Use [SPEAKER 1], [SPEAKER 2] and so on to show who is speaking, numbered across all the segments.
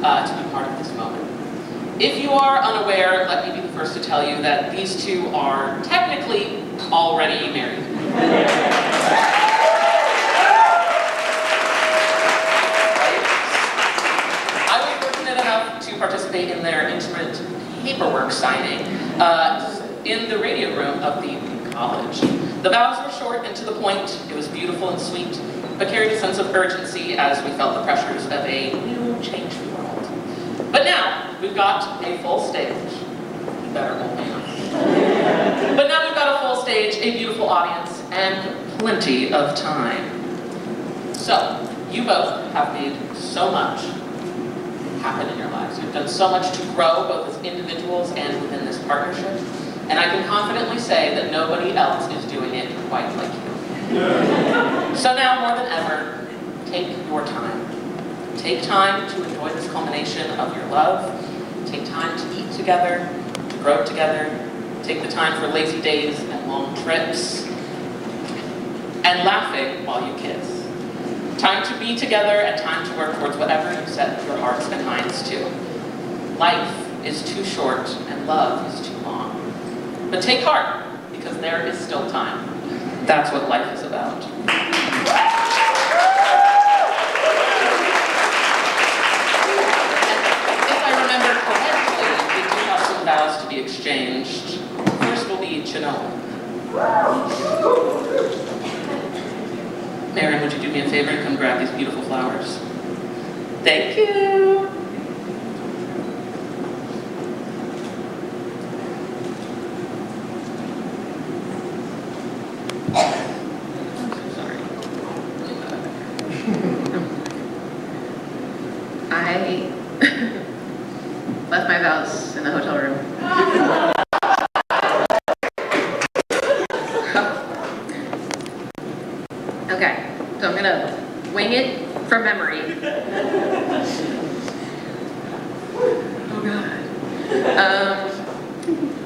[SPEAKER 1] to be part of this moment. If you are unaware, let me be the first to tell you that these two are technically already married. I was fortunate enough to participate in their intimate paperwork signing in the radio room of the college. The vows were short and to the point. It was beautiful and sweet, but carried a sense of urgency as we felt the pressures of a new, changed world. But now, we've got a full stage. You better hold me on. But now we've got a full stage, a beautiful audience, and plenty of time. So, you both have made so much happen in your lives. You've done so much to grow, both as individuals and within this partnership. And I can confidently say that nobody else is doing it quite like you. So now, more than ever, take your time. Take time to enjoy this culmination of your love. Take time to eat together, to grow together. Take the time for lazy days and long trips. And laughing while you kiss. Time to be together and time to work towards whatever you set your hearts and minds to. Life is too short and love is too long. But take heart, because there is still time. That's what life is about. If I remember correctly, we do have some vows to be exchanged. First will be Chinoa. Maren, would you do me a favor and come grab these beautiful flowers? Thank you.
[SPEAKER 2] I left my vows in the hotel room. Okay, so I'm gonna wing it from memory. Oh God.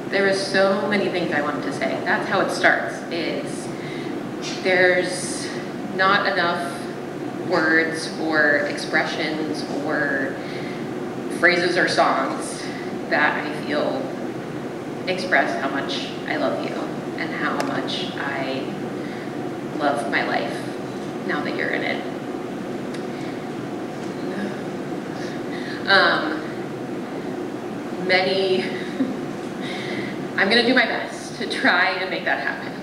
[SPEAKER 2] There were so many things I wanted to say. That's how it starts, is there's not enough words or expressions or phrases or songs that I feel express how much I love you and how much I love my life now that you're in it. I'm gonna do my best to try and make that happen.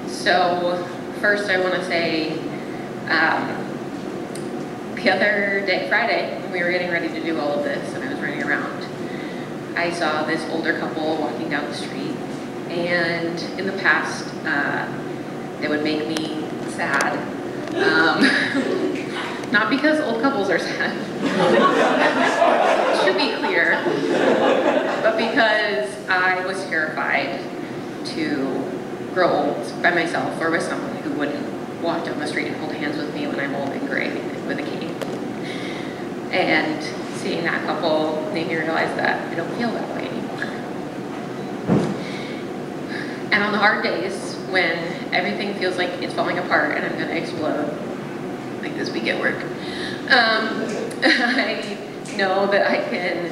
[SPEAKER 2] So first I wanna say, the other day, Friday, when we were getting ready to do all of this and I was running around, I saw this older couple walking down the street, and in the past, they would make me sad. Not because old couples are sad, it should be clear, but because I was terrified to grow old by myself or with someone who wouldn't walk down the street and hold hands with me when I'm old and gray with a cane. And seeing that couple made me realize that I don't feel that way anymore. And on the hard days when everything feels like it's falling apart and I'm gonna explode, like this week at work, I know that I can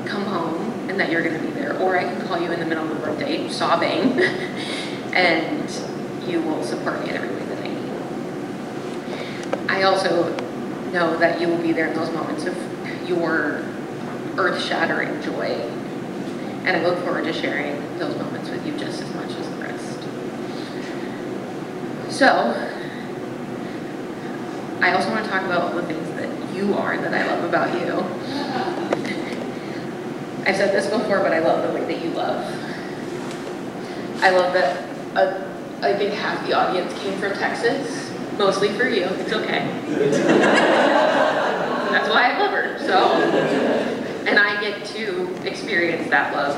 [SPEAKER 2] come home and that you're gonna be there, or I can call you in the middle of the workday sobbing and you will support me in every way that I need. I also know that you will be there in those moments of your earth-shattering joy. And I look forward to sharing those moments with you just as much as the rest. So, I also want to talk about all the things that you are that I love about you. I've said this before, but I love the way that you love. I love that I think half the audience came from Texas, mostly for you. It's okay. That's why I love her. So, and I get to experience that love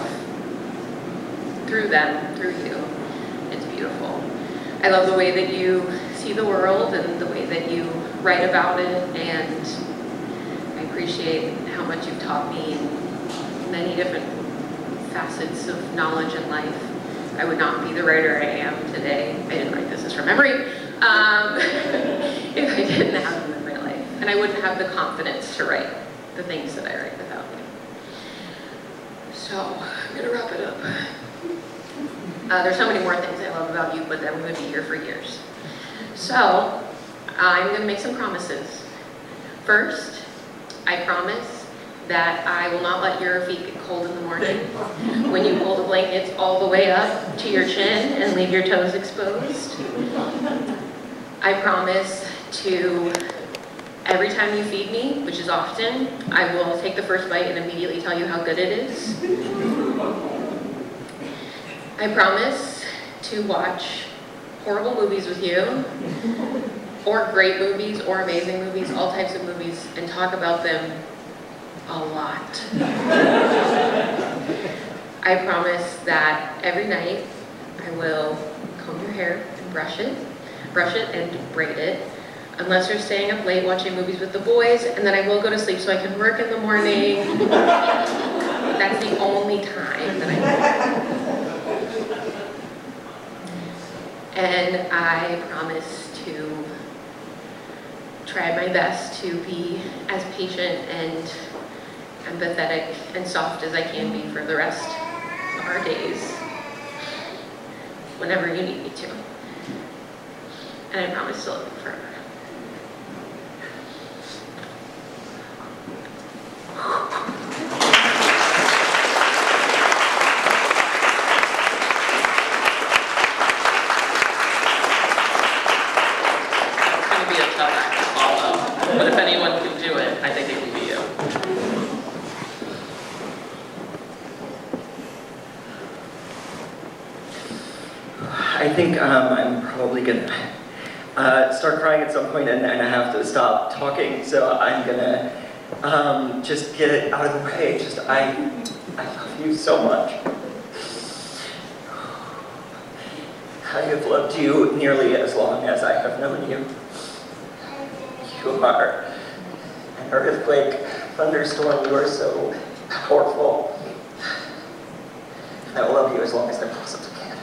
[SPEAKER 2] through them, through you. It's beautiful. I love the way that you see the world and the way that you write about it, and I appreciate how much you've taught me in many different facets of knowledge and life. I would not be the writer I am today. I didn't write this from memory. If I didn't have you in my life. And I wouldn't have the confidence to write the things that I write about you. So, I'm gonna wrap it up. There's so many more things I love about you, but then we would be here for years. So, I'm gonna make some promises. First, I promise that I will not let your feet get cold in the morning when you pull the blankets all the way up to your chin and leave your toes exposed. I promise to, every time you feed me, which is often, I will take the first bite and immediately tell you how good it is. I promise to watch horrible movies with you, or great movies, or amazing movies, all types of movies, and talk about them a lot. I promise that every night I will comb your hair and brush it and braid it, unless you're staying up late watching movies with the boys, and then I will go to sleep so I can work in the morning. That's the only time that I And I promise to try my best to be as patient and empathetic and soft as I can be for the rest of our days, whenever you need me to. And I promise to love you forever.
[SPEAKER 1] But if anyone can do it, I think it can be you.
[SPEAKER 3] I think I'm probably gonna start crying at some point and I have to stop talking, so I'm gonna just get it out of the way. I love you so much. I have loved you nearly as long as I have known you. You are an earthquake, thunderstorm. You are so powerful. And I will love you as long as I possibly can.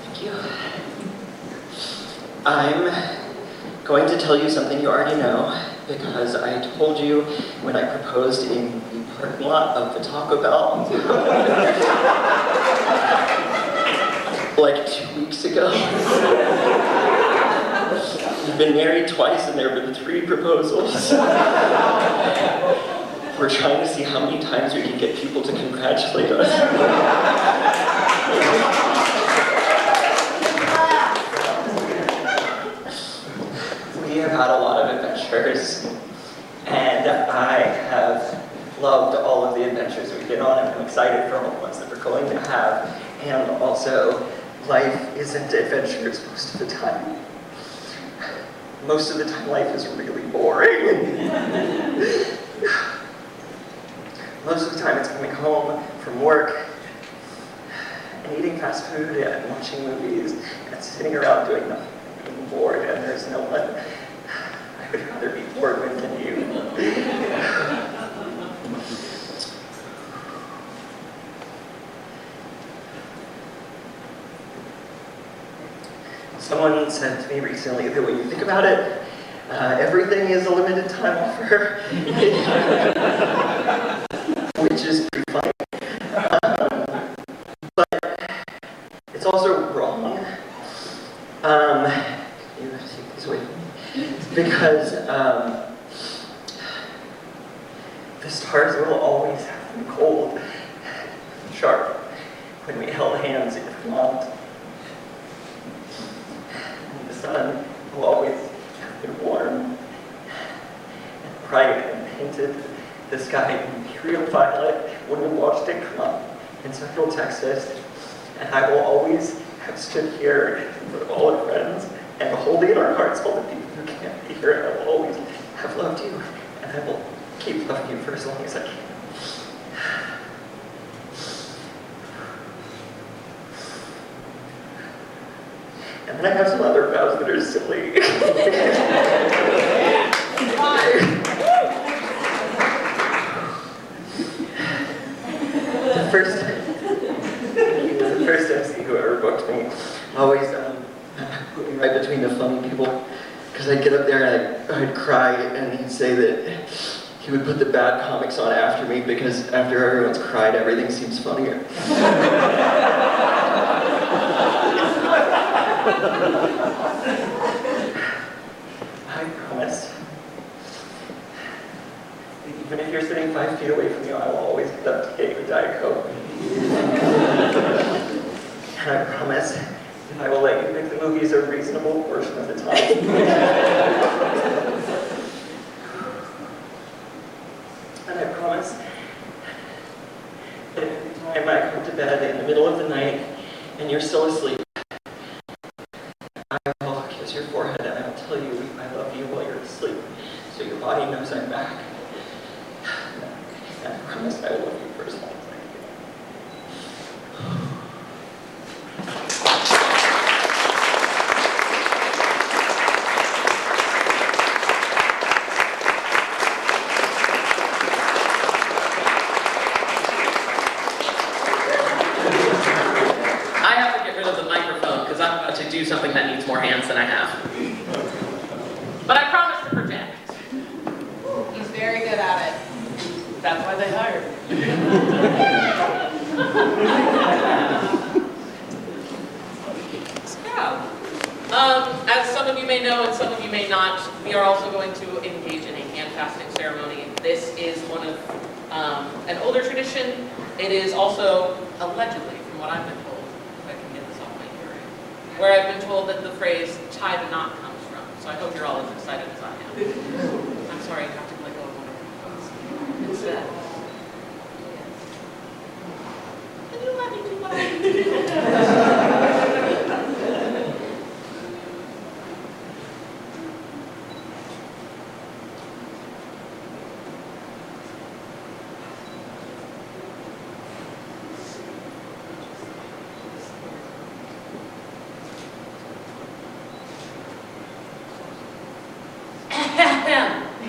[SPEAKER 3] Thank you. I'm going to tell you something you already know, because I told you when I proposed in the parking lot of the Taco Bell like 2 weeks ago. We've been married twice and there have been 3 proposals. We're trying to see how many times we can get people to congratulate us. We have had a lot of adventures, and I have loved all of the adventures we've been on, and I'm excited for all the ones that we're going to have. And also, life isn't adventures most of the time. Most of the time, life is really boring. Most of the time, it's coming home from work and eating fast food and watching movies and sitting around doing nothing, being bored, and there's no one I would rather be bored with than you. Someone said to me recently that when you think about it, everything is a limited time offer, which is pretty funny. But it's also wrong. You have to take these away from me. Because the stars will always have been cold, sharp, when we held hands in Vermont. And the sun will always have been warm and bright and painted the sky imperial violet when we watched it come up in Central Texas. And I will always have stood here with all our friends and holding in our hearts all the people who can't be here. And I will always have loved you, and I will keep loving you for as long as I can. And then I have some other vows that are silly. the first MC who ever booked funny. Always put me right between the funny people. Because I'd get up there and I'd cry, and he'd say that he would put the bad comics on after me because after everyone's cried, everything seems funnier. I promise. Even if you're sitting 5 feet away from me, I will always get up to get you a Diet Coke. And I promise that I will let you pick the movies a reasonable portion of the time. And I promise that every time I come to bed in the middle of the night and you're still asleep, I will kiss your forehead and I will tell you I love you while you're asleep, so your body knows I'm back. And I promise I will love you for as long as I can.
[SPEAKER 1] I have to get rid of the microphone because I'm about to do something that needs more hands than I have. But I promise to project.
[SPEAKER 2] He's very good at it.
[SPEAKER 1] That's why they hired me. As some of you may know and some of you may not, we are also going to engage in a hand fasting ceremony. This is one of an older tradition. It is also allegedly, from what I've been told, if I can get this off my hearing, where I've been told that the phrase tie the knot comes from. So I hope you're all as excited as I am. I'm sorry, you have to let go of one of your phones. Instead. Can you let me do what I need to do?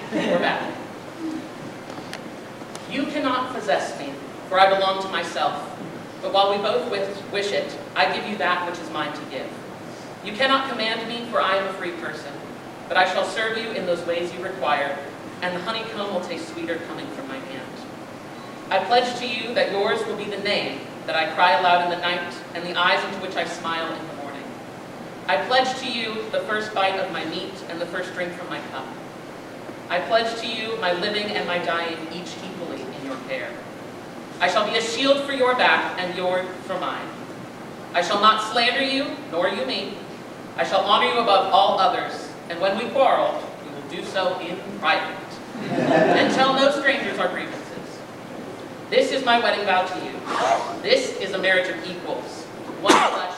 [SPEAKER 1] We're back. You cannot possess me, for I belong to myself. But while we both wish it, I give you that which is mine to give. You cannot command me, for I am a free person. But I shall serve you in those ways you require, and the honeycomb will taste sweeter coming from my hand. I pledge to you that yours will be the name that I cry aloud in the night, and the eyes into which I smile in the morning. I pledge to you the first bite of my meat and the first drink from my cup. I pledge to you my living and my dying, each equally in your care. I shall be a shield for your back and yours for mine. I shall not slander you, nor you me. I shall honor you above all others, and when we quarrel, we will do so in private, and tell no strangers our grievances. This is my wedding vow to you. This is a marriage of equals, one flesh,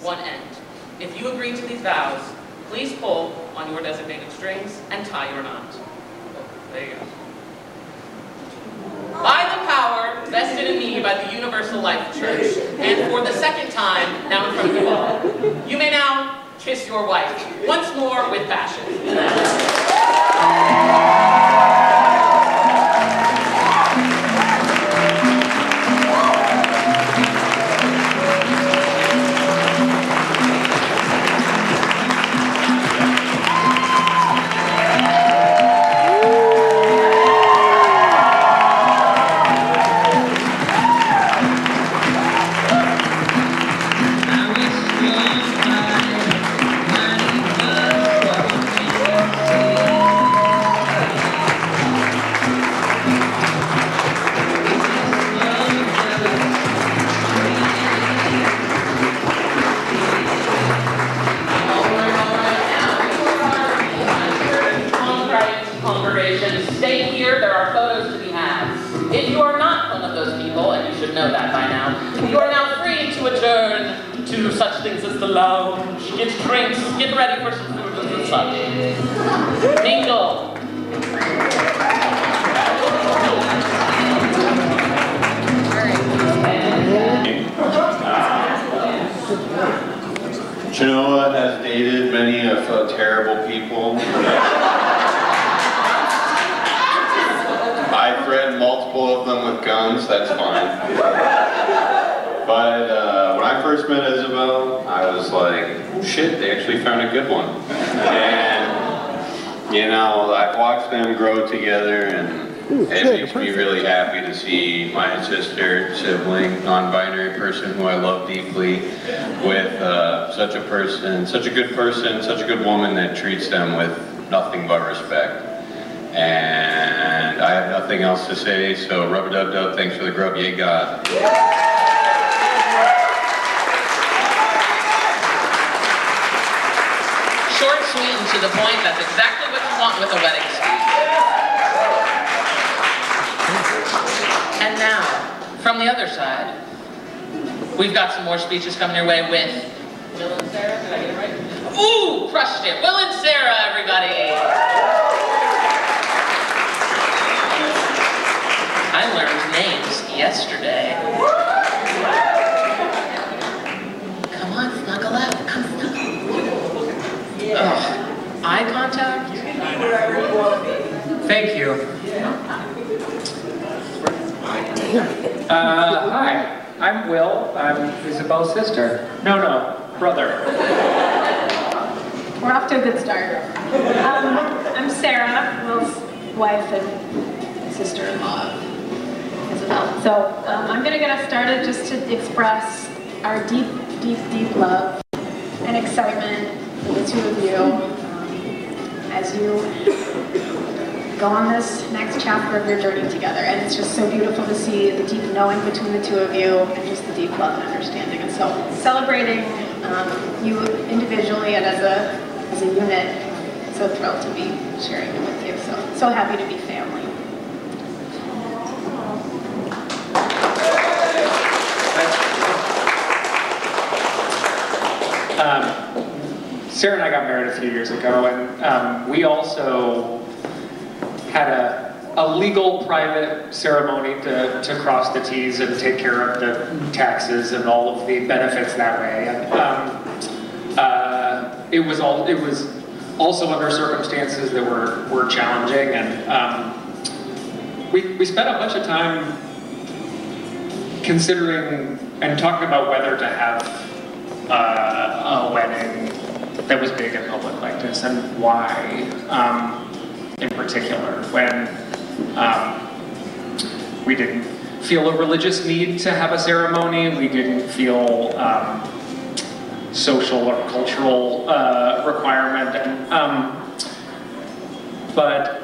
[SPEAKER 1] one end. If you agree to these vows, please pull on your designated strings and tie your knot. There you go. By the power vested in me by the Universal Life Church, and for the second time now in front of you all, you may now kiss your wife once more with passion. Stay here, there are photos to be had. If you are not one of those people, and you should know that by now, you are now free to adjourn to such things as the lounge, get drinks, get ready for some food and such. Mingle.
[SPEAKER 4] Genoa has dated many of terrible people. I threatened multiple of them with guns, that's fine. But when I first met Isabel, I was like, oh shit, they actually found a good one. And, you know, I've watched them grow together, and it makes me really happy to see my sister, sibling, non-binary person who I love deeply with such a person, such a good person, such a good woman that treats them with nothing but respect. And I have nothing else to say, so rub-a-dub-dub, thanks for the grub, yay God.
[SPEAKER 1] Short, sweet, and to the point, that's exactly what you want with a wedding speech. And now, from the other side, we've got some more speeches coming your way with Will and Sarah. Did I get it right? Ooh, crushed it. Will and Sarah, everybody. I learned names yesterday. Come on, snuggle up. Come snuggle. Ugh. Eye contact?
[SPEAKER 5] Thank you. Hi, I'm Will. I'm Isabel's sister. No, brother.
[SPEAKER 6] We're off to a good start. I'm Sarah, Will's wife and sister-in-law of Isabel. So I'm going to get us started just to express our deep, deep, deep love and excitement for the two of you as you go on this next chapter of your journey together. And it's just so beautiful to see the deep knowing between the two of you and just the deep love and understanding. And so celebrating you individually and as a unit, so thrilled to be sharing it with you. So happy to be family.
[SPEAKER 5] Sarah and I got married a few years ago, and we also had a legal private ceremony to cross the T's and take care of the taxes and all of the benefits that way. And it was also under circumstances that were challenging, and we spent a bunch of time considering and talking about whether to have a wedding that was big and public like this, and why in particular, when we didn't feel a religious need to have a ceremony, we didn't feel social or cultural requirement, but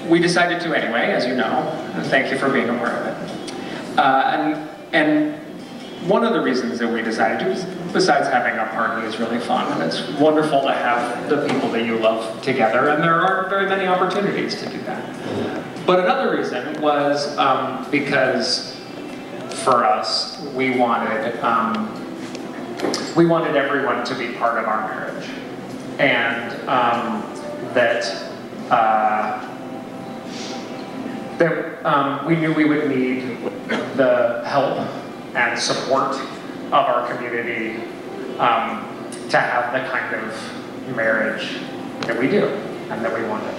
[SPEAKER 5] we decided to anyway, as you know, and thank you for being aware of it. And one of the reasons that we decided to, besides having a party, is really fun, and it's wonderful to have the people that you love together, and there aren't very many opportunities to do that. But another reason was because for us, we wanted everyone to be part of our marriage, and that we knew we would need the help and support of our community to have the kind of marriage that we do and that we wanted.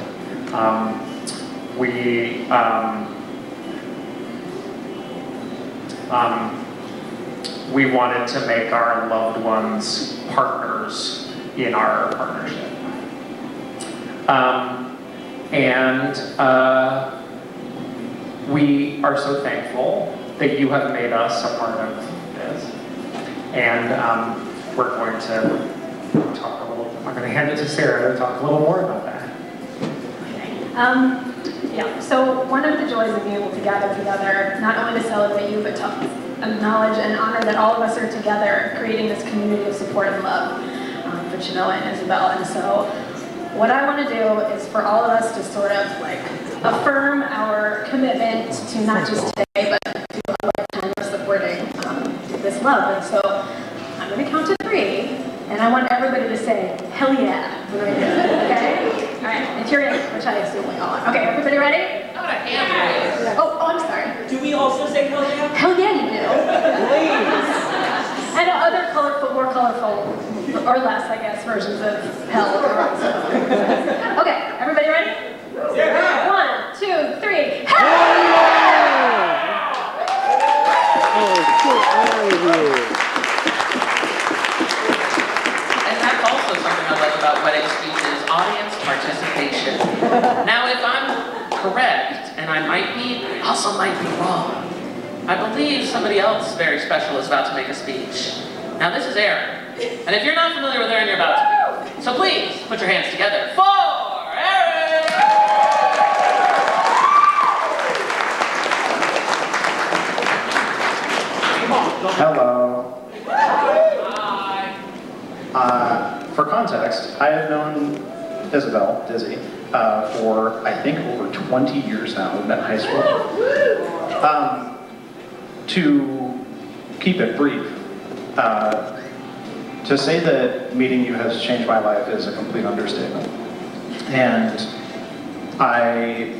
[SPEAKER 5] We wanted to make our loved ones partners in our partnership. We are so thankful that you have made us a part of this. And we're going to talk a little, I'm going to hand it to Sarah to talk a little more about that.
[SPEAKER 6] Yeah, so one of the joys of being able to gather together, not only to celebrate you, but to acknowledge and honor that all of us are together creating this community of support and love for Chinoa and Isabel. And so what I want to do is for all of us to sort of like affirm our commitment to not just today, but to a lifetime of supporting this love. And so I'm going to count to 3, and I want everybody to say, hell yeah, when we do it, okay? All right, and cheer in, which I assume we all are. Okay, everybody ready?
[SPEAKER 1] Not a hand raise.
[SPEAKER 6] Oh, I'm sorry.
[SPEAKER 7] Do we also say hell yeah?
[SPEAKER 6] Hell yeah, you do. And other colorful, more colorful, or less, I guess, versions of hell. Okay, everybody ready? Yeah. 1, 2, 3. Hell yeah!
[SPEAKER 1] And that's also something I like about wedding speeches, audience participation. Now, if I'm correct, and I also might be wrong, I believe somebody else very special is about to make a speech. Now, this is Aaron. And if you're not familiar with Aaron, you're about to be. So please, put your hands together for Aaron!
[SPEAKER 7] Hello.
[SPEAKER 1] Hi.
[SPEAKER 7] For context, I have known Isabel, Dizzy, for I think over 20 years now. We've met in high school. To keep it brief, to say that meeting you has changed my life is a complete understatement. And I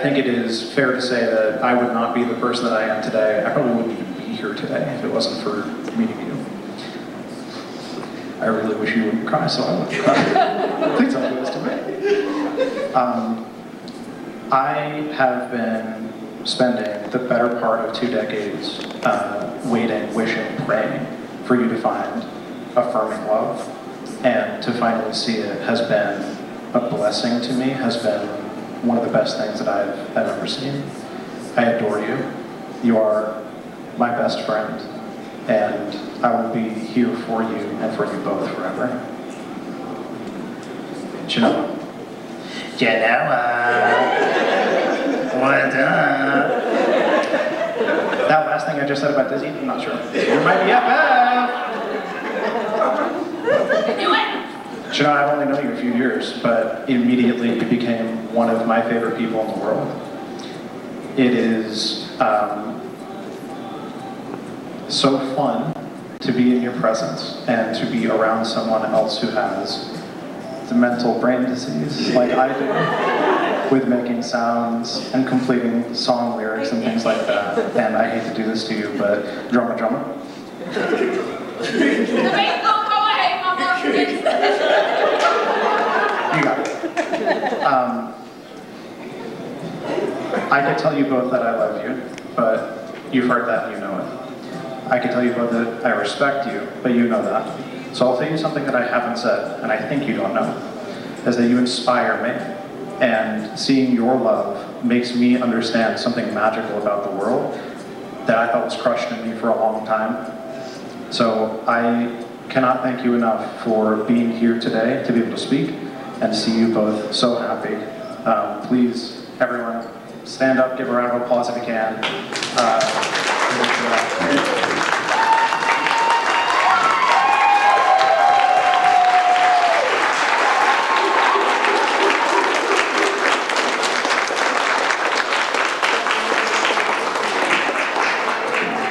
[SPEAKER 7] think it is fair to say that I would not be the person that I am today. I probably wouldn't even be here today if it wasn't for meeting you. I really wish you wouldn't cry, so I wouldn't cry. Please don't do this to me. I have been spending the better part of 2 decades waiting, wishing, praying for you to find affirming love. And to finally see it has been a blessing to me, has been one of the best things that I've ever seen. I adore you. You are my best friend, and I will be here for you and for you both forever. Genoa. What up? That last thing I just said about Dizzy, I'm not sure. You're my BFF! Genoa, I've only known you a few years, but immediately you became one of my favorite people in the world. It is so fun to be in your presence and to be around someone else who has the mental brain disease like I do, with making sounds and completing song lyrics and things like that. And I hate to do this to you, but drama. You got it. I could tell you both that I love you, but you've heard that and you know it. I could tell you both that I respect you, but you know that. So I'll tell you something that I haven't said, and I think you don't know, is that you inspire me. And seeing your love makes me understand something magical about the world that I thought was crushed in me for a long time. So I cannot thank you enough for being here today to be able to speak and see you both so happy. Please, everyone, stand up, give a round of applause if you can.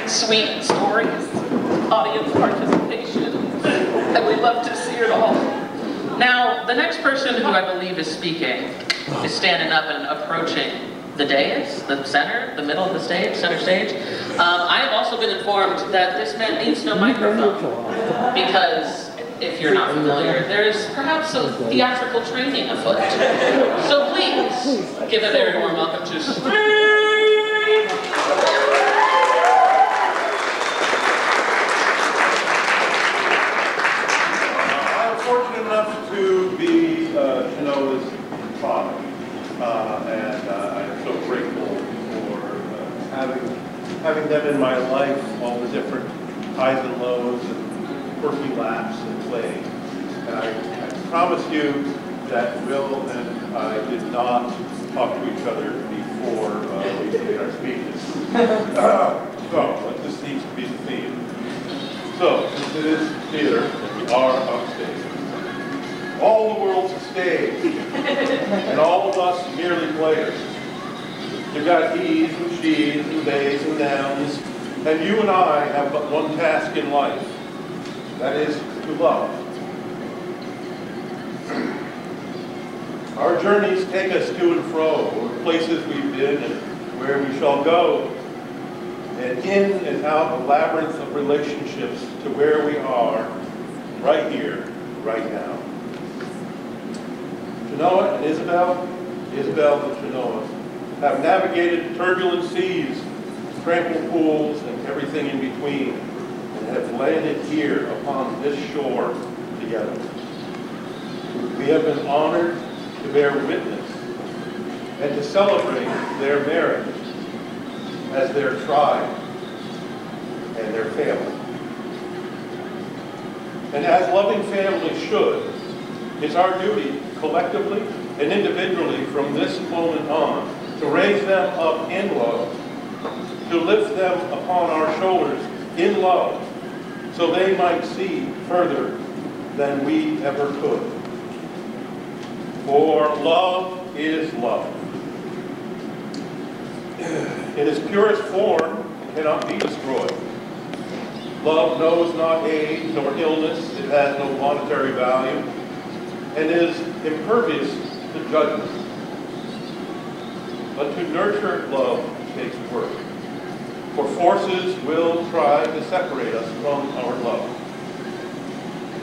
[SPEAKER 1] Sweet stories, audience participation, and we love to see it all. Now, the next person who I believe is speaking is standing up and approaching the dais, the center, the middle of the stage, center stage. I have also been informed that this man needs no microphone because, if you're not familiar, there's perhaps some theatrical training afoot. So please, give a very warm welcome to Steve.
[SPEAKER 8] To be Genoa's father, and I am so grateful for having them in my life, all the different highs and lows and quirky laughs and play. And I promise you that Will and I did not talk to each other before we made our speeches. So this needs to be the theme. So since it is theater, we are upstage. All the world's a stage, and all of us merely players. You've got he's and she's and theys and thems, and you and I have but one task in life. That is to love. Our journeys take us to and fro, over places we've been and where we shall go, and in and out a labyrinth of relationships to where we are, right here, right now. Genoa and Isabel and Genoa have navigated turbulent seas, tranquil pools, and everything in between, and have landed here upon this shore together. We have been honored to bear witness and to celebrate their marriage as their tribe and their family. And as loving families should, it's our duty, collectively and individually from this moment on, to raise them up in love, to lift them upon our shoulders in love, so they might see further than we ever could. For love is love. In its purest form, it cannot be destroyed. Love knows not age nor illness, it has no monetary value, and is impervious to judgment. But to nurture love takes work, for forces will try to separate us from our love.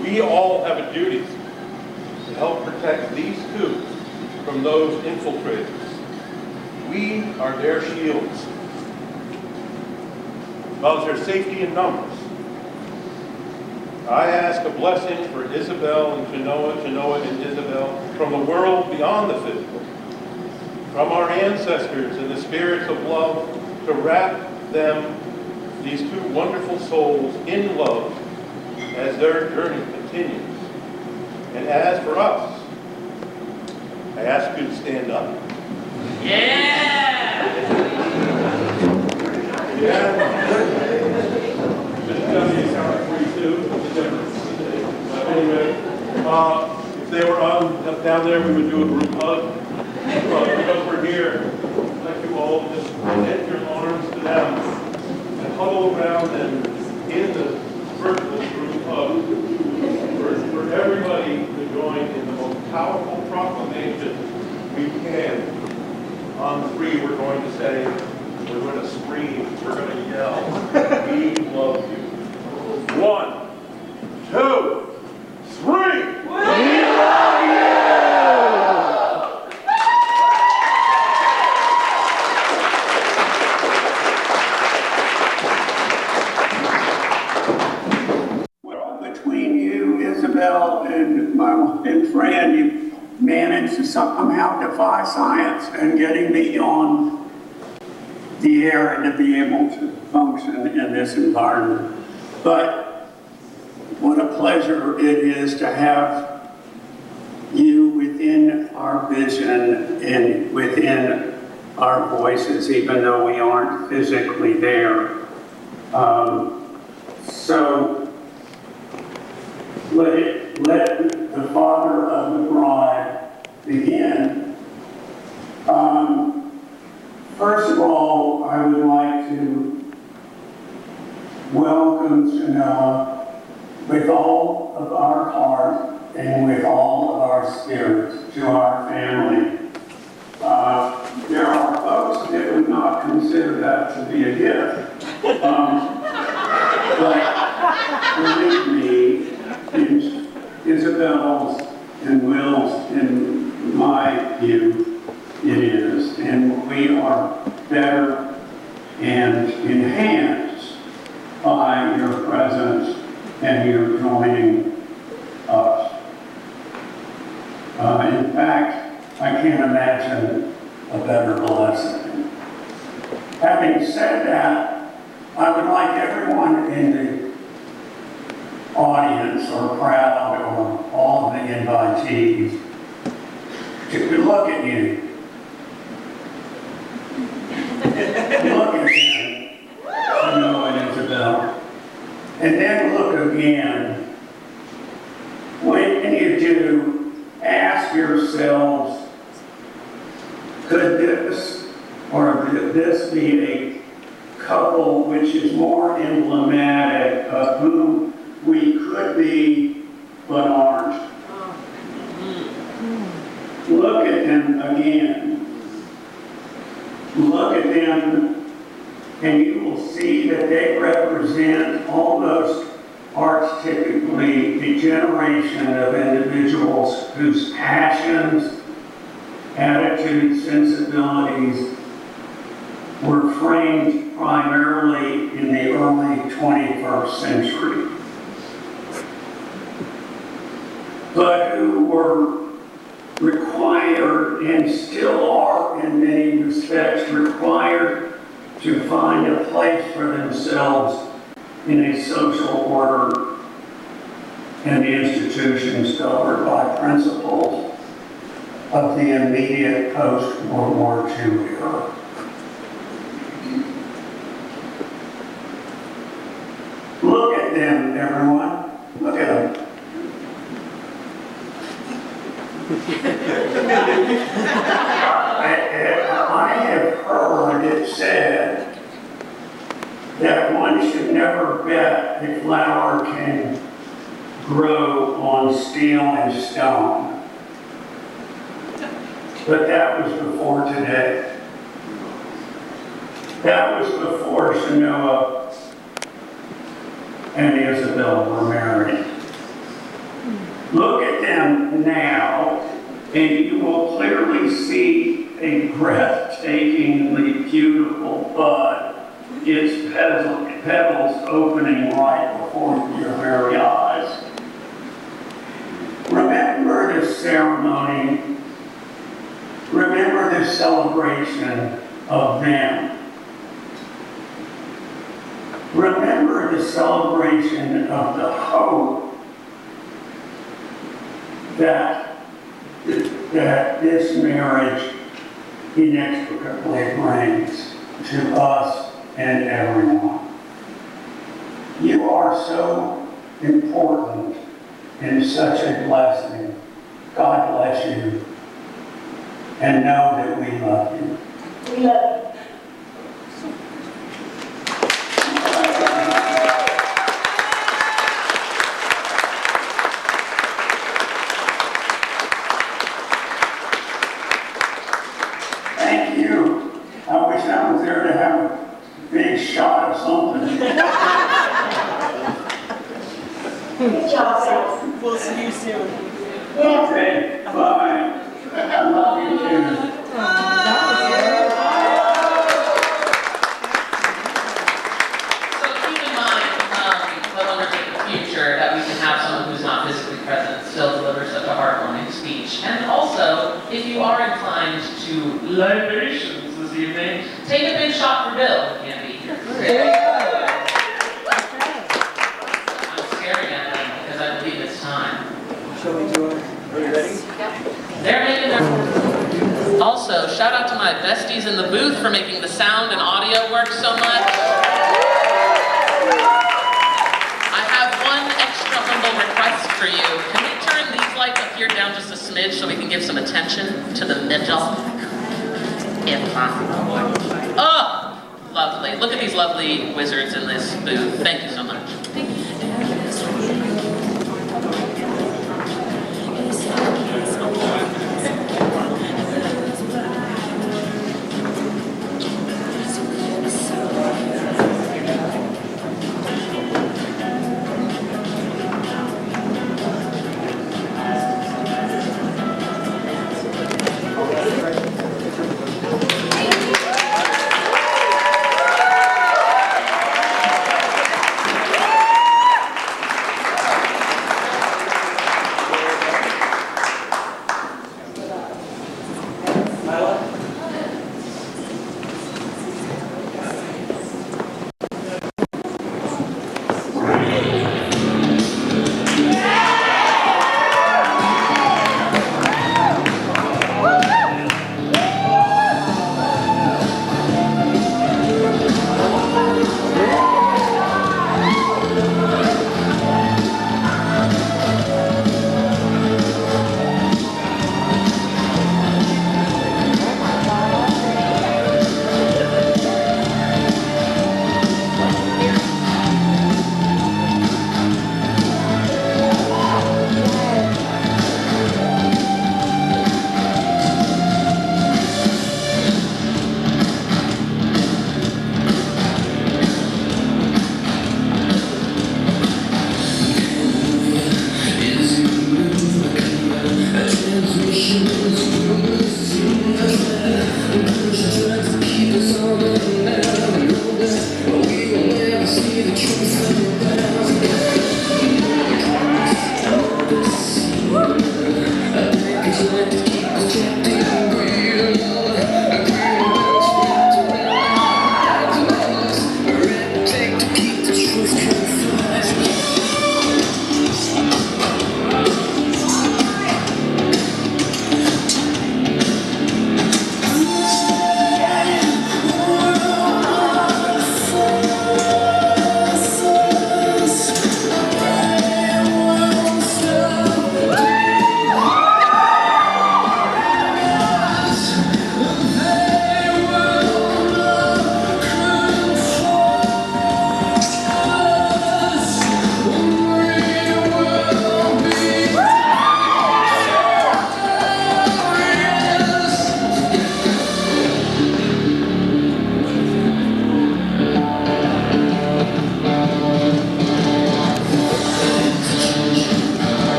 [SPEAKER 8] We all have a duty to help protect these two from those infiltrators. We are their shields. While there's safety in numbers, I ask a blessing for Isabel and Genoa and Isabel, from the world beyond the physical, from our ancestors and the spirits of love, to wrap them, these two wonderful souls, in love as their journey continues. And as for us, I ask you to stand up.
[SPEAKER 1] Yeah!
[SPEAKER 8] Anyway, if they were on down there, we would do a group hug. Because we're here, I'd like you all to just get your arms to them and huddle around them in the virtual group hug. For everybody to join in the most powerful proclamation we can. On three, we're going to say, we're going to scream, we're going to yell, we love you. 1, 2, 3. We love you!
[SPEAKER 9] Well, between you, Isabel, and my and Fran, you managed to somehow defy science and getting me on the air and to be able to function in this environment. But what a pleasure it is to have you within our vision and within our voices, even though we aren't physically there. So let the father of the bride begin. First of all, I would like to welcome Genoa with all of our heart and with all of our spirit to our family. There are folks that would not consider that to be a gift. But believe me, in Isabel's and Will's, in my view, it is. And we are better and enhanced by your presence and your joining us. In fact, I can't imagine a better blessing. Having said that, I would like everyone in the audience or crowd or all of the invitees to look at you. Look at him, Genoa and Isabel, and then look again. When you do, ask yourselves, could this be a couple which is more emblematic of whom we could be but aren't? Look at them again. Look at them, and you will see that they represent almost archetypically a generation of individuals whose passions, attitudes, sensibilities were framed primarily in the early 21st century, but who were required and still are in many respects required to find a place for themselves in a social order and the institutions governed by principles of the immediate post-World War II era. Look at them, everyone. Look at them. I have heard it said that one should never bet a flower can grow on steel and stone. But that was before today. That was before Shanoa and Isabel were married. Look at them now, and you will clearly see a breathtakingly beautiful bud, its petals opening right before your very eyes. Remember the ceremony, remember the celebration of them. Remember the celebration of the hope that this marriage inextricably brings to us and everyone. You are so important and such a blessing. God bless you. And know that we love you. We love you. Thank you. I wish I was there to have a big shot of something.
[SPEAKER 10] Good job, Sal.
[SPEAKER 11] We'll see you soon.
[SPEAKER 9] Okay, bye. I love you too.
[SPEAKER 1] So keep in mind, well undertake in the future, that we can have someone who's not physically present still deliver such a heartwarming speech. And also, if you are inclined to libations this evening, take a big shot for Bill, who can't be here. I'm staring at them because I believe it's time.
[SPEAKER 11] Shall we do it? Are you ready?
[SPEAKER 1] They're making their... Also, shout out to my besties in the booth for making the sound and audio work so much. I have one extra humble request for you. Can we turn these lights up here down just a smidge so we can give some attention to the middle? If possible. Oh, lovely. Look at these lovely wizards in this booth. Thank you so much.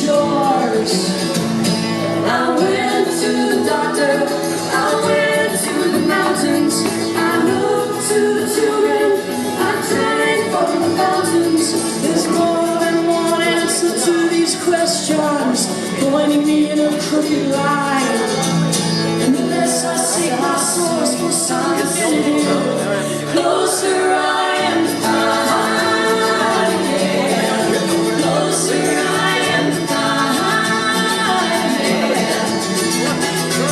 [SPEAKER 12] yours. I went to the doctor, I went to the mountains, I looked to the children, I drank from the fountains. There's more than one answer to these questions, pointing me in a crooked line. And the less I seek my source for some definitive, closer I am to God. Closer I am to God.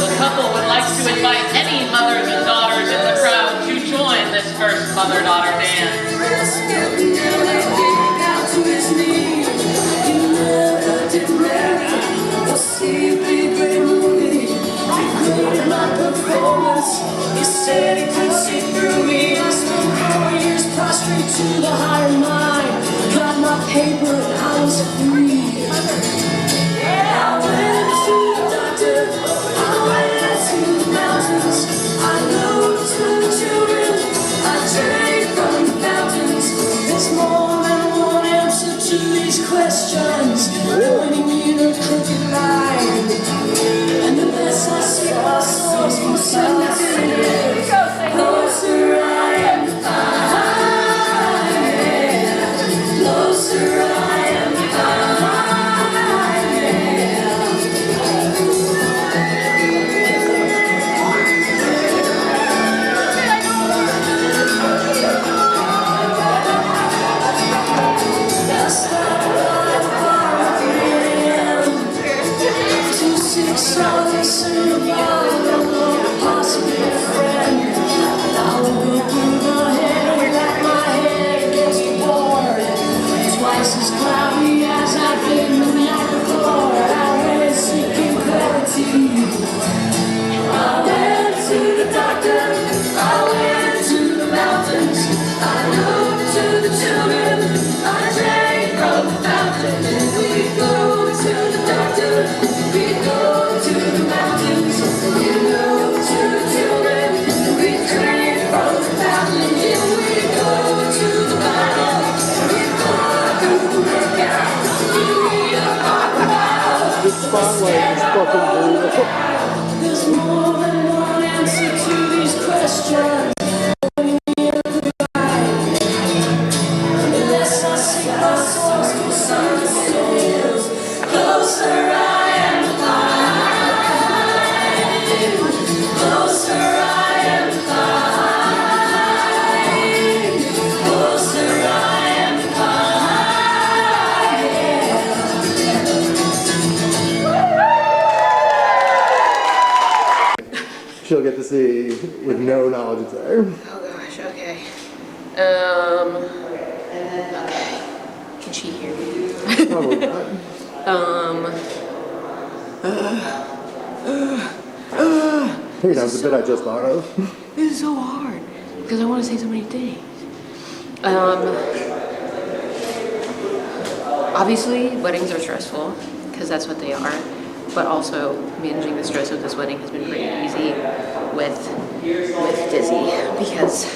[SPEAKER 1] The couple would like to invite any mothers and daughters in the crowd to join this first mother-daughter dance.
[SPEAKER 12] You said it could see through me. I spent 4 years prostrate to the higher mind. Got my paper and I was free. Yeah, I went to the doctor, I went to the mountains, I looked to the children, I drank from the fountains. There's more than one answer to these questions, pointing me in a crooked line. And the less I see my source for some definitive, closer I am to God. Closer I am to God. That's not too sick, so survival, possible friend. I will go through the head like my head gets bored. Twice as cloudy as I've been the night before. I went seeking clarity. I went to the doctor, I went to the mountains, I looked to the children, I drank from the fountain. And we go to the doctor, we go to the mountains, we go to the children, we drink from the fountain. And we go to the Bible, we go through the workout, we read about the Bible.
[SPEAKER 13] The spotlight is fucking brutal.
[SPEAKER 12] There's more than one answer to these questions. Unless I seek my source for some definitive, closer I am to God. Closer I am to God. Closer I am to
[SPEAKER 13] She'll get to see with no knowledge it's there.
[SPEAKER 2] Oh gosh, okay. Okay. Can she hear me?
[SPEAKER 13] Probably not. Hey, that was the bit I just thought of.
[SPEAKER 2] This is so hard because I want to say so many things. Obviously, weddings are stressful because that's what they are. But also, managing the stress of this wedding has been pretty easy with Dizzy because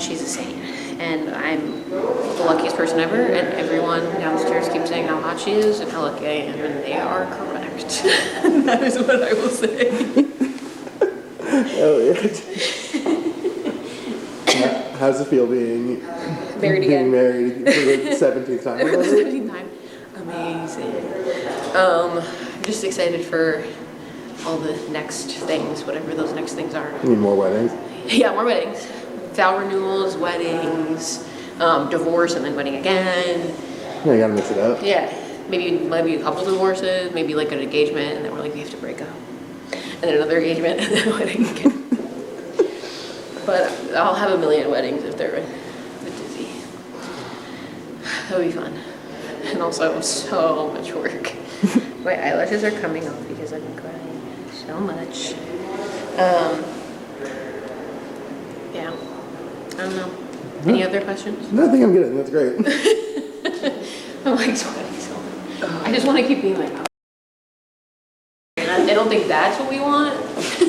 [SPEAKER 2] she's a saint. And I'm the luckiest person ever, and everyone downstairs keeps saying how hot she is and how lucky I am, and they are correct. That is what I will say.
[SPEAKER 13] Oh, yeah. How's it feel being
[SPEAKER 2] Married again.
[SPEAKER 13] Being married for the 17th time?
[SPEAKER 2] For the 17th time. Amazing. I'm just excited for all the next things, whatever those next things are.
[SPEAKER 13] You need more weddings?
[SPEAKER 2] Yeah, more weddings. Vow renewals, weddings, divorce, and then wedding again.
[SPEAKER 13] Yeah, you gotta mix it up.
[SPEAKER 2] Yeah, maybe a couple divorces, maybe like an engagement, and then we're like, we have to break up. And then another engagement, and then a wedding again. But I'll have a million weddings if they're with Dizzy. That would be fun. And also so much work. My eyelashes are coming off because I've been crying so much. Yeah. I don't know. Any other questions?
[SPEAKER 13] No, I think I'm good. That's great.
[SPEAKER 2] I'm like sweating so much. I just want to keep being like, oh. I don't think that's what we want.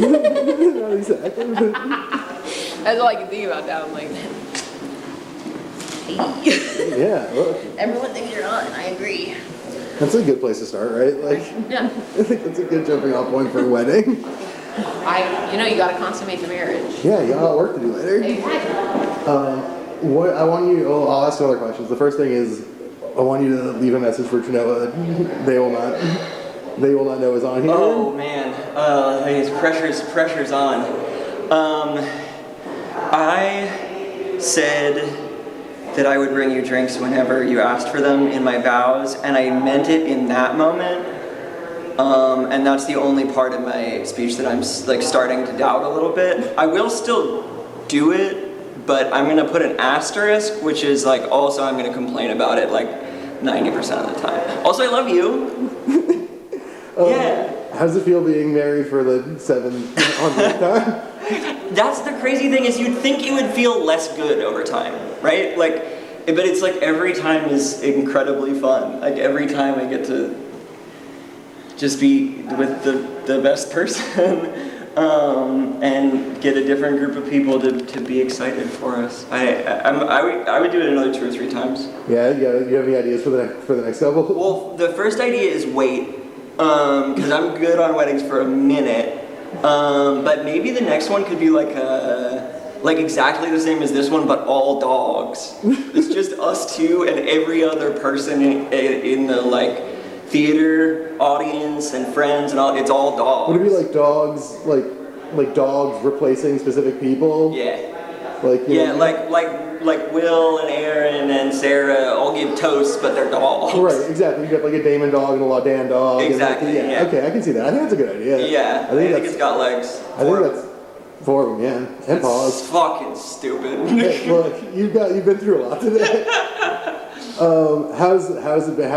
[SPEAKER 13] Not exactly.
[SPEAKER 2] That's all I can think about now. I'm like,
[SPEAKER 13] Yeah, look.
[SPEAKER 2] everyone thinks you're hot, and I agree.
[SPEAKER 13] That's a good place to start, right? Like,
[SPEAKER 2] Yeah.
[SPEAKER 13] I think that's a good jumping off point for a wedding.
[SPEAKER 2] You gotta consummate the marriage.
[SPEAKER 13] Yeah, you got a lot of work to do later. What I want you, I'll ask other questions. The first thing is, I want you to leave a message for Trinoa. They will not know is on here.
[SPEAKER 3] Oh man, pressure's on. I said that I would bring you drinks whenever you asked for them in my vows, and I meant it in that moment. And that's the only part of my speech that I'm like starting to doubt a little bit. I will still do it, but I'm gonna put an asterisk, which is like also I'm gonna complain about it like 90% of the time. Also, I love you. Yeah.
[SPEAKER 13] How does it feel being married for the 700th time?
[SPEAKER 3] That's the crazy thing is you'd think it would feel less good over time, right? Like, but it's like every time is incredibly fun. Like every time I get to just be with the best person and get a different group of people to be excited for us. I would do it another 2 or 3 times.
[SPEAKER 13] Yeah, you have any ideas for the next couple?
[SPEAKER 3] Well, the first idea is wait, because I'm good on weddings for a minute. But maybe the next one could be like exactly the same as this one, but all dogs. It's just us two and every other person in the like theater audience and friends and all. It's all dogs.
[SPEAKER 13] Would it be like dogs, like dogs replacing specific people?
[SPEAKER 3] Yeah.
[SPEAKER 13] Like
[SPEAKER 3] like Will and Aaron and Sarah all give toasts, but they're dogs.
[SPEAKER 13] Right, exactly. You got like a Damon dog and a Laudan dog.
[SPEAKER 3] Exactly.
[SPEAKER 13] And yeah. Okay, I can see that. I think that's a good idea.
[SPEAKER 3] Yeah. I think it's got legs.
[SPEAKER 13] I think that's 4 of them, yeah, and paws.
[SPEAKER 3] It's fucking stupid.
[SPEAKER 13] Hey, look, you've been through a lot today. How's it been?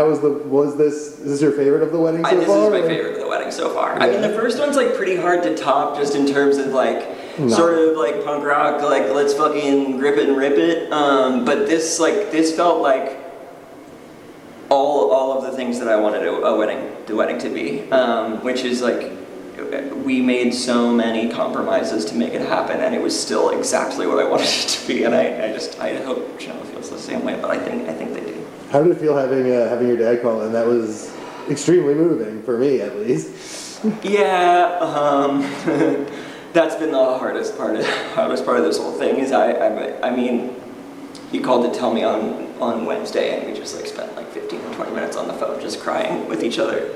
[SPEAKER 13] Was this your favorite of the wedding so far?
[SPEAKER 3] This is my favorite of the wedding so far. Yeah. I mean, the first one's like pretty hard to top just in terms of like sort of like punk rock, like let's fucking grip it and rip it. But this felt like all of the things that I wanted the wedding to be, which is like we made so many compromises to make it happen, and it was still exactly what I wanted it to be. And I hope Chanel feels the same way, but I think they do.
[SPEAKER 13] How did it feel having your dad call in? That was extremely moving for me, at least.
[SPEAKER 3] Yeah, that's been the hardest part of this whole thing. Is I mean, he called to tell me on Wednesday, and we just like spent like 15 or 20 minutes on the phone just crying with each other.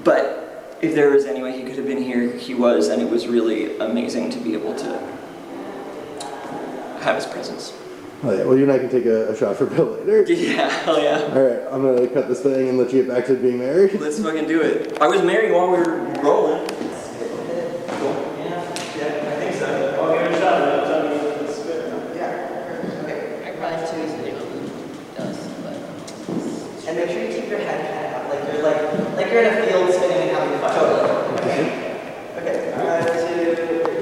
[SPEAKER 3] But if there was any way he could have been here, he was, and it was really amazing to be able to have his presence.
[SPEAKER 13] Oh yeah, well you and I can take a shot for Bill later.
[SPEAKER 3] Yeah, hell yeah.
[SPEAKER 13] Alright, I'm gonna cut this thing and let you get back to being married.
[SPEAKER 3] Let's fucking do it. I was married while we were rolling.
[SPEAKER 11] I think so. I'll give it a shot.
[SPEAKER 2] I probably too easily does, but.
[SPEAKER 11] And make sure you keep your head out, like you're in a field spinning and having fun. Totally. Okay. Okay. 1, 2.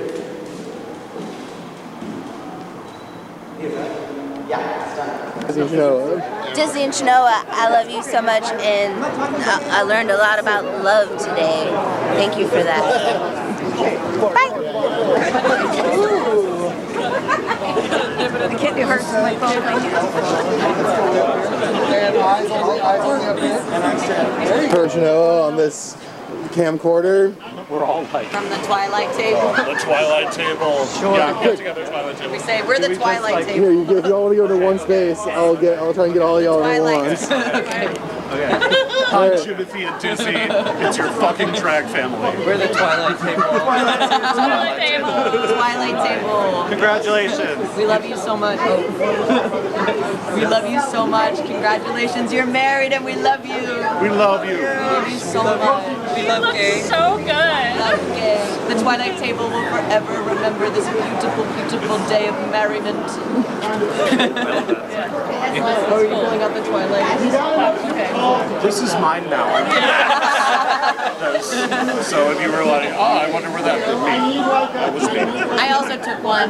[SPEAKER 11] Yeah, it's done.
[SPEAKER 10] Disney and Chenoa, I love you so much, and I learned a lot about love today. Thank you for that. Bye. The kid hurts my phone.
[SPEAKER 13] For Chenoa on this camcorder.
[SPEAKER 11] We're all like
[SPEAKER 10] From the Twilight Table.
[SPEAKER 8] The Twilight Table. Sure. Yeah, get together Twilight Table.
[SPEAKER 10] We say we're the Twilight Table.
[SPEAKER 13] Here, if y'all want to go to one space, I'll try and get all y'all at once.
[SPEAKER 8] Hi, Timothy and Dizzy. It's your fucking drag family.
[SPEAKER 11] We're the Twilight Table.
[SPEAKER 10] Twilight Table. Twilight Table.
[SPEAKER 8] Congratulations.
[SPEAKER 10] We love you so much. We love you so much. Congratulations, you're married and we love you.
[SPEAKER 8] We love you.
[SPEAKER 10] We love you so much.
[SPEAKER 6] We look so good.
[SPEAKER 10] We love you. The Twilight Table will forever remember this beautiful, beautiful day of merriment. How are you feeling about the Twilight?
[SPEAKER 8] This is mine now. So if you were like, I wonder where that would be. That was me.
[SPEAKER 10] I also took one.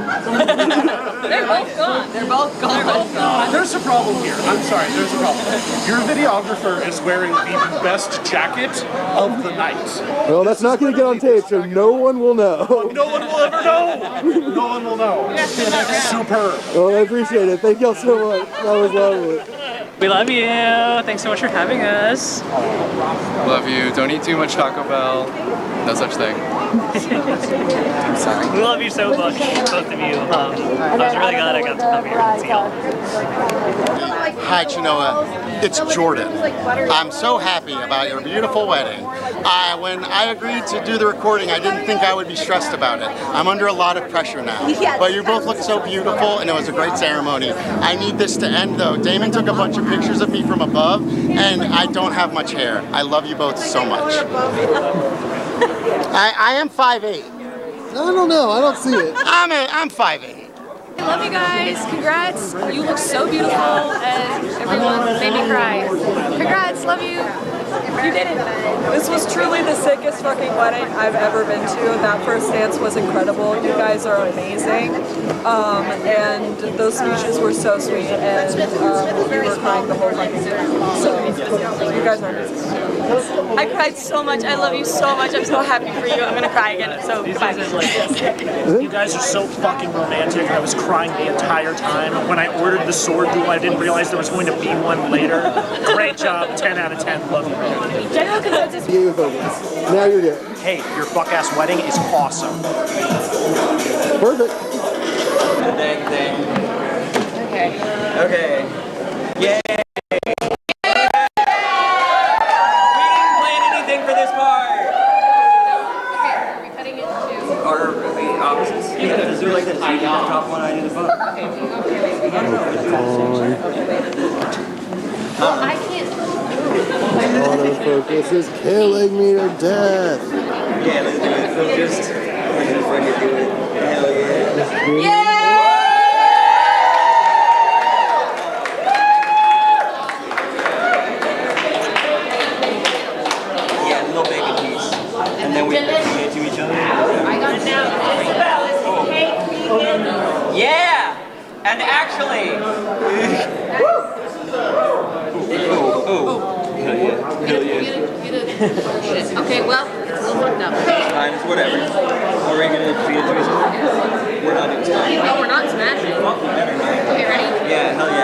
[SPEAKER 6] They're both gone.
[SPEAKER 10] They're both gone.
[SPEAKER 8] There's a problem here. I'm sorry, there's a problem. Your videographer is wearing the best jacket of the night.
[SPEAKER 13] Well, that's not going to get on tape, so no one will know.
[SPEAKER 8] No one will ever know. No one will know. Superb.
[SPEAKER 13] Well, I appreciate it. Thank y'all so much. That was lovely.
[SPEAKER 14] We love you. Thanks so much for having us.
[SPEAKER 15] Love you. Don't eat too much Taco Bell. No such thing. I'm sorry.
[SPEAKER 14] We love you so much, both of you. I was really glad I got to come here and see y'all.
[SPEAKER 16] Hi, Chinoa. It's Jordan. I'm so happy about your beautiful wedding. When I agreed to do the recording, I didn't think I would be stressed about it. I'm under a lot of pressure now. But you both look so beautiful, and it was a great ceremony. I need this to end, though. Damon took a bunch of pictures of me from above, and I don't have much hair. I love you both so much. I am 5'8".
[SPEAKER 13] I don't know. I don't see it.
[SPEAKER 16] I'm 5'8".
[SPEAKER 17] I love you guys. Congrats. You look so beautiful, and everyone made me cry. Congrats. Love you. You did it.
[SPEAKER 18] This was truly the sickest fucking wedding I've ever been to. That first dance was incredible. You guys are amazing. And those speeches were so sweet, and we were crying the whole fucking time. So, you guys are amazing.
[SPEAKER 17] I cried so much. I love you so much. I'm so happy for you. I'm gonna cry again. So goodbye.
[SPEAKER 14] You guys are so fucking romantic. I was crying the entire time. When I ordered the sword duel, I didn't realize there was going to be one later. Great job. 10 out of 10. Love you.
[SPEAKER 13] You focus. Now you're good.
[SPEAKER 14] Hey, your fuck-ass wedding is awesome.
[SPEAKER 13] Perfect.
[SPEAKER 11] Okay. Yay! We didn't plan anything for this part!
[SPEAKER 2] Are we cutting it to?
[SPEAKER 11] Or are we opposites? Yeah, let's do like this. You do the top one, I do the bottom.
[SPEAKER 2] Well, I can't.
[SPEAKER 13] Autofocus is killing me to death.
[SPEAKER 11] Yeah, let's do it. Focused. Let's just fucking do it. Hell yeah. Yeah, little bacon piece. And then we give it to each other.
[SPEAKER 2] I got it now.
[SPEAKER 11] Yeah! And actually... Hell yeah.
[SPEAKER 2] Okay, well, it's a little fucked up.
[SPEAKER 11] Fine, it's whatever. Are we gonna feed it to each other? We're not doing smashing.
[SPEAKER 2] No, we're not smashing. Okay, ready?
[SPEAKER 11] Yeah, hell yeah.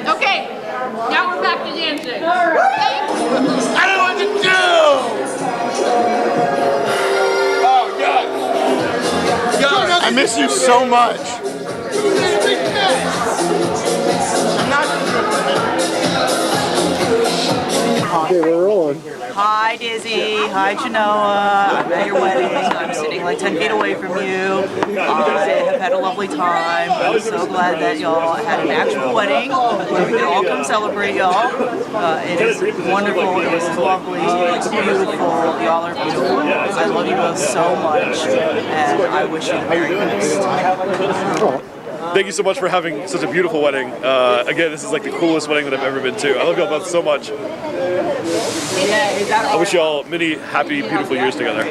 [SPEAKER 2] Okay, now we're back to dancing.
[SPEAKER 16] I don't know what to do! Oh, God. I miss you so much.
[SPEAKER 13] Okay, we're rolling.
[SPEAKER 19] Hi, Dizzy. Hi, Chinoa. I'm at your wedding. I'm sitting like 10 feet away from you. I have had a lovely time. I'm so glad that y'all had an actual wedding where we could all come celebrate y'all. It is wonderful. It was lovely. It's beautiful. Y'all are beautiful. I love you both so much, and I wish you the very best.
[SPEAKER 20] Thank you so much for having such a beautiful wedding. Again, this is like the coolest wedding that I've ever been to. I love y'all both so much. I wish y'all many happy, beautiful years together.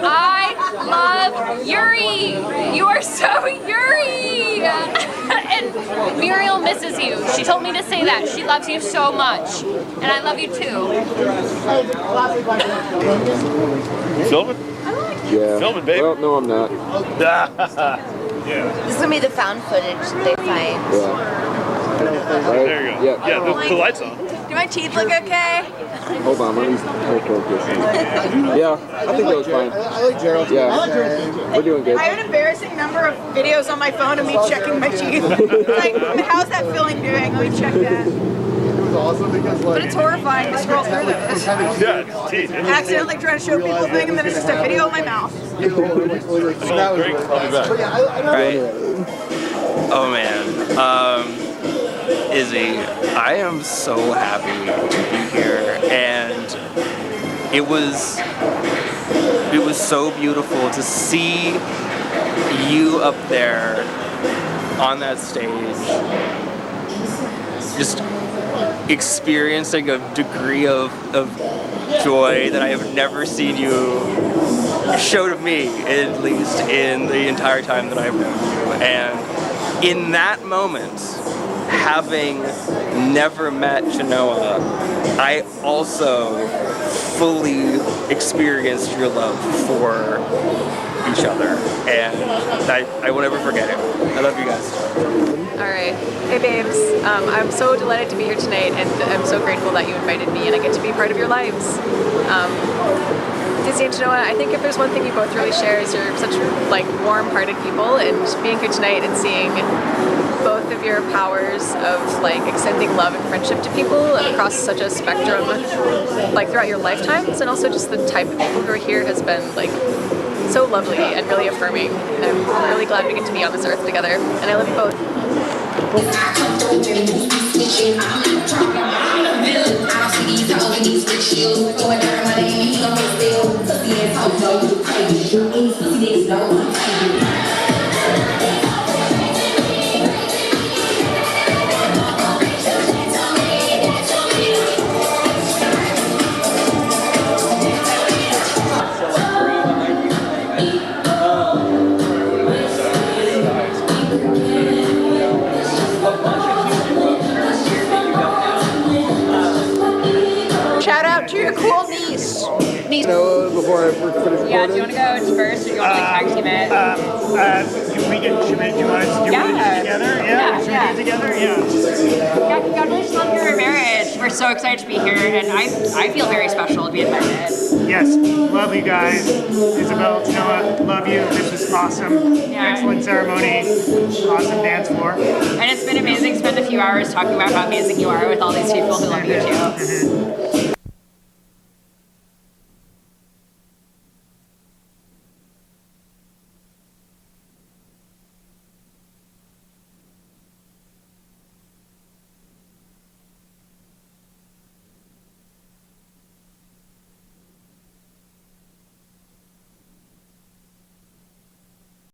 [SPEAKER 17] I love Yuri. You are so Yuri. And Muriel misses you. She told me to say that. She loves you so much. And I love you too.
[SPEAKER 20] You filming?
[SPEAKER 13] Yeah.
[SPEAKER 20] Filming, babe.
[SPEAKER 13] Well, no, I'm not.
[SPEAKER 20] Yeah.
[SPEAKER 10] This is gonna be the found footage they find.
[SPEAKER 20] There you go. Yeah, the lights on.
[SPEAKER 17] Do my teeth look okay?
[SPEAKER 13] Hold on, let me focus. Yeah, I think that was fine. I like Gerald. Yeah, we're doing good.
[SPEAKER 17] I have an embarrassing number of videos on my phone of me checking my teeth. Like, how's that feeling doing? Let me check that.
[SPEAKER 13] It was awesome because
[SPEAKER 17] But it's horrifying to scroll through this.
[SPEAKER 20] Yeah, it's teeth.
[SPEAKER 17] Accidentally trying to show people a thing and then it's just a video of my mouth.
[SPEAKER 20] That was great. I'll be back.
[SPEAKER 21] Right. Oh man. Izzy, I am so happy to be here, and it was so beautiful to see you up there on that stage, just experiencing a degree of joy that I have never seen you show to me, at least in the entire time that I've known you. And in that moment, having never met Genoa, I also fully experienced your love for each other, and I will never forget it. I love you guys.
[SPEAKER 18] All right. Hey, babes. I'm so delighted to be here tonight, and I'm so grateful that you invited me, and I get to be part of your lives. Dizzy and Genoa, I think if there's one thing you both really share is you're such like warm-hearted people, and being here tonight and seeing both of your powers of like extending love and friendship to people across such a spectrum, like throughout your lifetimes, and also just the type of people who are here has been like so lovely and really affirming. And I'm really glad we get to be on this earth together, and I love you both.
[SPEAKER 6] Shout out to your cool niece.
[SPEAKER 13] Before I finish recording?
[SPEAKER 17] Yeah, do you want to go first, or do you want to like tag team it?
[SPEAKER 14] Do you want to do it together? Yeah. Should we do it together? Yeah.
[SPEAKER 17] Yeah, congratulations on your marriage. We're so excited to be here, and I feel very special to be invited.
[SPEAKER 14] Yes, love you guys. Isabel, Genoa, love you. This was awesome.
[SPEAKER 17] Yeah.
[SPEAKER 14] Excellent ceremony. Awesome dance floor.
[SPEAKER 17] And it's been amazing to spend a few hours talking about how amazing you are with all these people who love you too.